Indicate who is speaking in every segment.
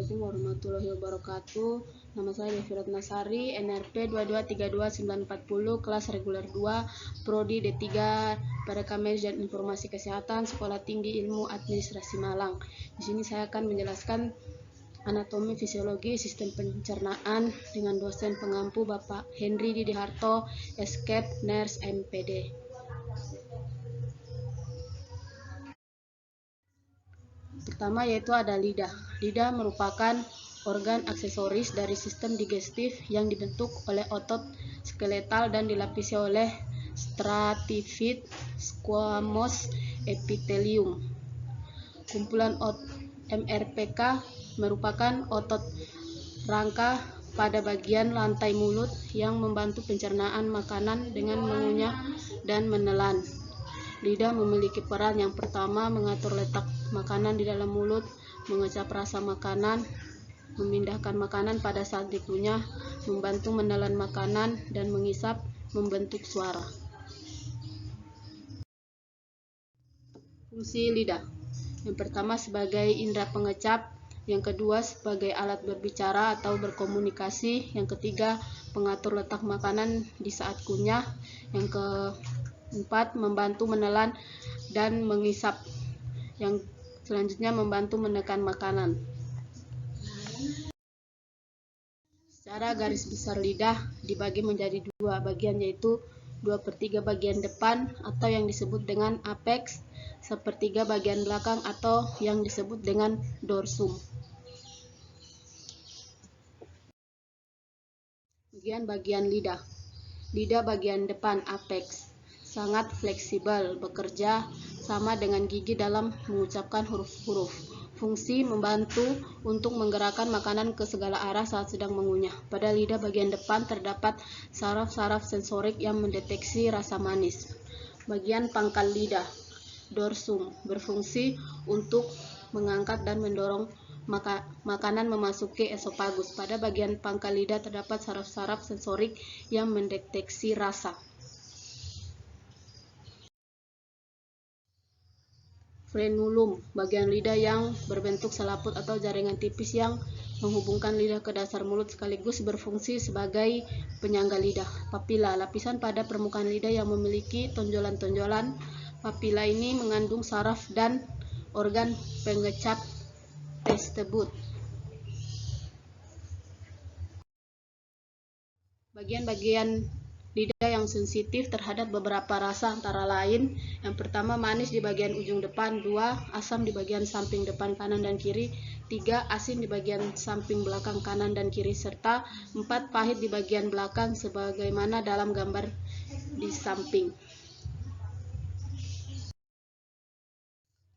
Speaker 1: Assalamualaikum warahmatullahi wabarakatuh. Nama saya Devi Ratnasari, NRP 2232940, kelas reguler 2, Prodi D3, pada Manajemen dan Informasi Kesehatan, Sekolah Tinggi Ilmu Administrasi Malang. Di sini saya akan menjelaskan anatomi fisiologi sistem pencernaan dengan dosen pengampu Bapak Henry Didi Harto, Escap Nurse MPD. Pertama yaitu ada lidah. Lidah merupakan organ aksesoris dari sistem digestif yang dibentuk oleh otot skeletal dan dilapisi oleh stratified squamous epithelium. Kumpulan MRPK merupakan otot rangka pada bagian lantai mulut yang membantu pencernaan makanan dengan mengunyah dan menelan. Lidah memiliki peran yang pertama mengatur letak makanan di dalam mulut, mengecap rasa makanan, memindahkan makanan pada saat dikunyah, membantu menelan makanan, dan mengisap, membentuk suara. Fungsi lidah. Yang pertama sebagai indera pengecap, yang kedua sebagai alat berbicara atau berkomunikasi, yang ketiga pengatur letak makanan di saat kunyah, yang keempat membantu menelan dan mengisap, yang selanjutnya membantu menekan makanan. Secara garis besar lidah dibagi menjadi dua bagian, yaitu 2/3 bagian depan atau yang disebut dengan apex, 1/3 bagian belakang atau yang disebut dengan dorsum. Bagian lidah. Lidah bagian depan apex sangat fleksibel, bekerja sama dengan gigi dalam mengucapkan huruf-huruf. Fungsi membantu untuk menggerakkan makanan ke segala arah saat sedang mengunyah. Pada lidah bagian depan terdapat saraf-saraf sensorik yang mendeteksi rasa manis. Bagian pangkal lidah, dorsum, berfungsi untuk mengangkat dan mendorong makanan memasuki esofagus. Pada bagian pangkal lidah terdapat saraf-saraf sensorik yang mendeteksi rasa. Frenulum, bagian lidah yang berbentuk selaput atau jaringan tipis yang menghubungkan lidah ke dasar mulut sekaligus berfungsi sebagai penyangga lidah. Papila, lapisan pada permukaan lidah yang memiliki tonjolan-tonjolan. Papila ini mengandung saraf dan organ pengecap tersebut. Bagian-bagian lidah yang sensitif terhadap beberapa rasa antara lain: yang pertama manis di bagian ujung depan, 2 asam di bagian samping depan kanan dan kiri, 3 asin di bagian samping belakang kanan dan kiri, serta 4 pahit di bagian belakang sebagaimana dalam gambar di samping.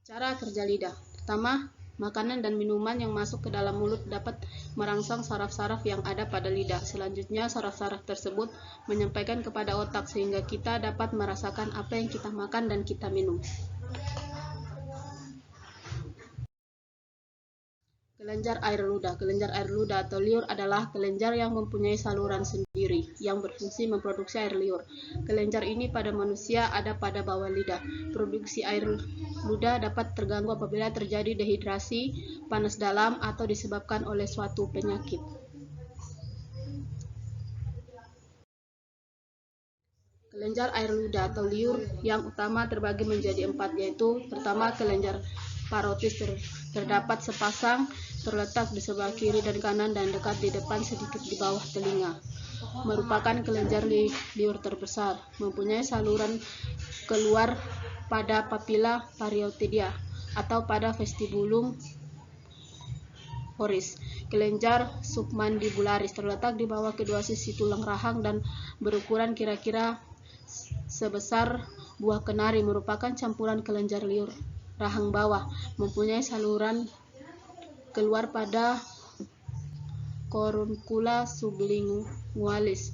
Speaker 1: Cara kerja lidah. Pertama, makanan dan minuman yang masuk ke dalam mulut dapat merangsang saraf-saraf yang ada pada lidah. Selanjutnya, saraf-saraf tersebut menyampaikan kepada otak sehingga kita dapat merasakan apa yang kita makan dan kita minum. Kelenjar air ludah. Kelenjar air ludah atau liur adalah kelenjar yang mempunyai saluran sendiri yang berfungsi memproduksi air liur. Kelenjar ini pada manusia ada pada bawah lidah. Produksi air ludah dapat terganggu apabila terjadi dehidrasi, panas dalam, atau disebabkan oleh suatu penyakit. Kelenjar air ludah atau liur yang utama terbagi menjadi 4, yaitu pertama kelenjar parotis terdapat sepasang, terletak di sebelah kiri dan kanan dan dekat di depan sedikit di bawah telinga. Merupakan kelenjar liur terbesar, mempunyai saluran keluar pada papila parieotidia atau pada vestibulum oris. Kelenjar submandibularis terletak di bawah kedua sisi tulang rahang dan berukuran kira-kira sebesar buah kenari, merupakan campuran kelenjar liur rahang bawah, mempunyai saluran keluar pada koruncula sublingualis.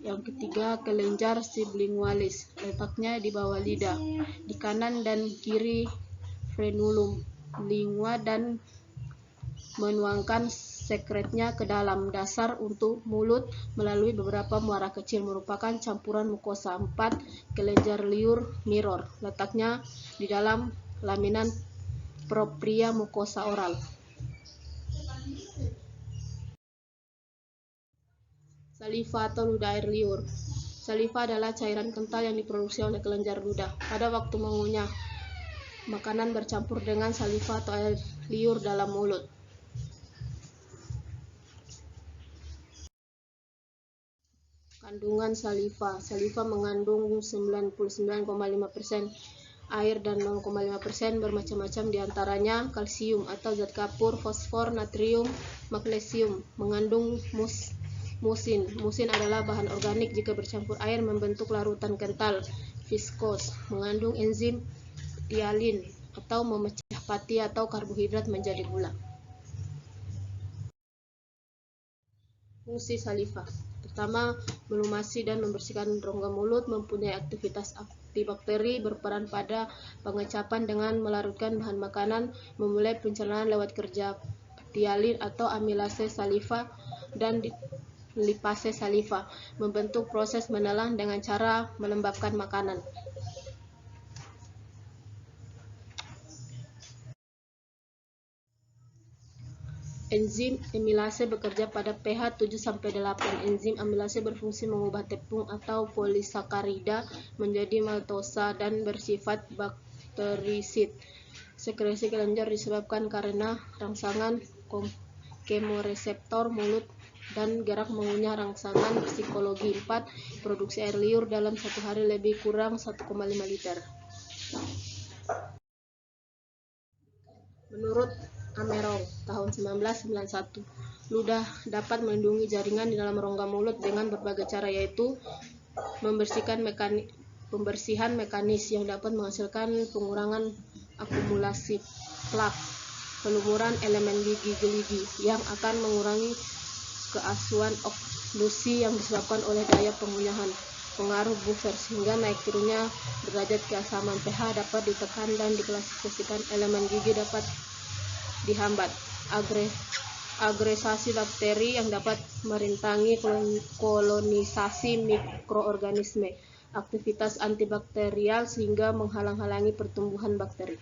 Speaker 1: Yang ketiga, kelenjar sublingualis, letaknya di bawah lidah, di kanan dan kiri frenulum, lingua, dan menuangkan sekretnya ke dalam dasar untuk mulut melalui beberapa muara kecil, merupakan campuran mukosa. 4. Kelenjar liur mirror, letaknya di dalam laminan propria mukosa oral. Saliva atau ludah air liur. Saliva adalah cairan kental yang diproduksi oleh kelenjar ludah. Pada waktu mengunyah, makanan bercampur dengan saliva atau air liur dalam mulut. Kandungan saliva. Saliva mengandung 99,5% air dan 0,5% bermacam-macam diantaranya kalsium atau zat kapur, fosfor, natrium, magnesium. Mengandung musin. Musin adalah bahan organik jika bercampur air membentuk larutan kental, viskos. Mengandung enzim ptyalin atau memecah pati atau karbohidrat menjadi gula. Fungsi saliva. Pertama, melumasi dan membersihkan rongga mulut, mempunyai aktivitas antibakteri, berperan pada pengecapan dengan melarutkan bahan makanan, memulai pencernaan lewat kerja ptyalin atau amilase saliva dan lipase saliva, membentuk proses menelan dengan cara melembabkan makanan. Enzim amilase bekerja pada pH 7-8. Enzim amilase berfungsi mengubah tepung atau polisakarida menjadi maltosa dan bersifat bakterisid. Sekresi kelenjar disebabkan karena rangsangan kemoreseptor mulut dan gerak mengunyah. Rangsangan psikologi 4. Produksi air liur dalam satu hari lebih kurang 1,5 liter. Menurut Amerong, tahun 1991, ludah dapat melindungi jaringan di dalam rongga mulut dengan berbagai cara, yaitu pembersihan mekanis yang dapat menghasilkan pengurangan akumulasi plak, pelumuran elemen gigi yang akan mengurangi keasuhan oklusi yang disebabkan oleh daya pengunyahan, pengaruh buffer sehingga naik turunnya derajat keasaman pH dapat ditekan dan diklasifikasikan elemen gigi dapat dihambat. Agresasi bakteri yang dapat merintangi kolonisasi mikroorganisme, aktivitas antibakterial sehingga menghalang-halangi pertumbuhan bakteri.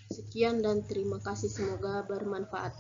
Speaker 1: Sekian dan terima kasih, semoga bermanfaat.